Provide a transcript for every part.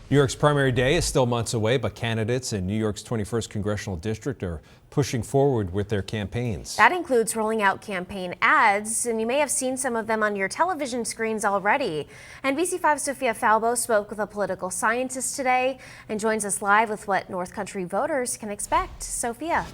New York's primary day is still months away, but candidates in New York's 21st congressional district are pushing forward with their campaigns. That includes rolling out campaign ads, and you may have seen some of them on your television screens already. NBC5's Sophia Falbo spoke with a political scientist today and joins us live with what North Country voters can expect. Sophia.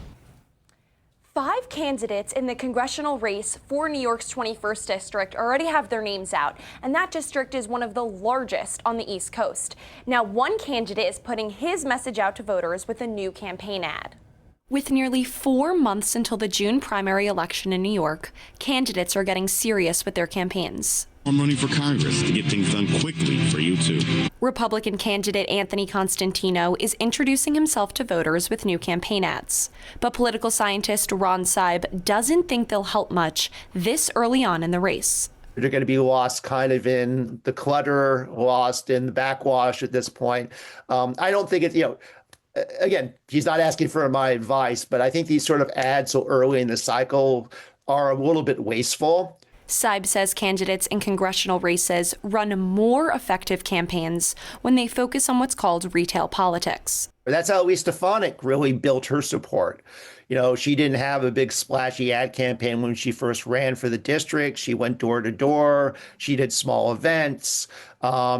5 candidates in the congressional race for New York's 21st district already have their names out, and that district is one of the largest on the East Coast. Now, one candidate is putting his message out to voters with a new campaign ad. With nearly 4 months until the June primary election in New York, candidates are getting serious with their campaigns. I'm running for Congress to get things done quickly for you too. Republican candidate Anthony Constantino is introducing himself to voters with new campaign ads. But political scientist Ron Seib doesn't think they'll help much this early on in the race. They're going to be lost kind of in the clutter, lost in the backwash at this point. I don't think it's, again, he's not asking for my advice, but I think these sort of ads so early in the cycle are a little bit wasteful. Seib says candidates in congressional races run more effective campaigns when they focus on what's called retail politics. That's how Elise Stefanik really built her support. She didn't have a big splashy ad campaign when she first ran for the district. She went door to door. She did small events.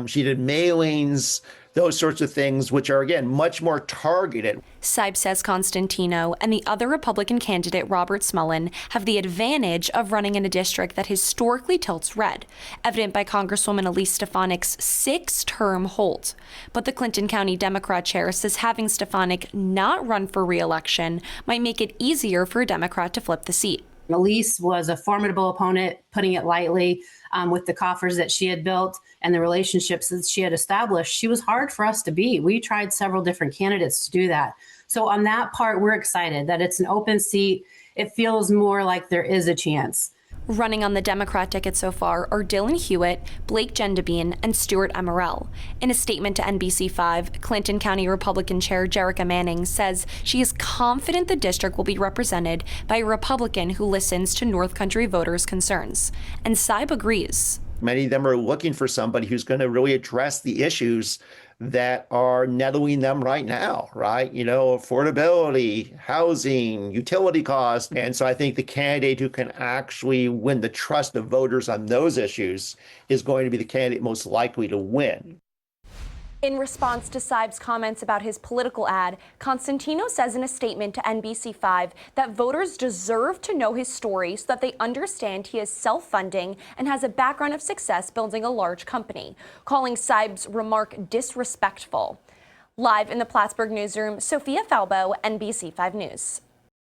She did mailings, those sorts of things, which are, again, much more targeted. Seib says Constantino and the other Republican candidate, Robert Smullen, have the advantage of running in a district that historically tilts red, evident by Congresswoman Elise Stefanik's 6-term hold. But the Clinton County Democrat chair says having Stefanik not run for re-election might make it easier for a Democrat to flip the seat. Elise was a formidable opponent, putting it lightly, with the coffers that she had built and the relationships that she had established. She was hard for us to beat. We tried several different candidates to do that. So on that part, we're excited that it's an open seat. It feels more like there is a chance. Running on the Democrat ticket so far are Dylan Hewitt, Blake Gendebien, and Stuart Emerell. In a statement to NBC5, Clinton County Republican Chair Jerrica Manning says she is confident the district will be represented by a Republican who listens to North Country voters' concerns. And Seib agrees. Many of them are looking for somebody who's going to really address the issues that are nettling them right now, right? Affordability, housing, utility costs. And so I think the candidate who can actually win the trust of voters on those issues is going to be the candidate most likely to win. In response to Seib's comments about his political ad, Constantino says in a statement to NBC5 that voters deserve to know his story so that they understand he is self-funding and has a background of success building a large company, calling Seib's remark disrespectful. Live in the Plattsburgh newsroom, Sophia Falbo, NBC5 News.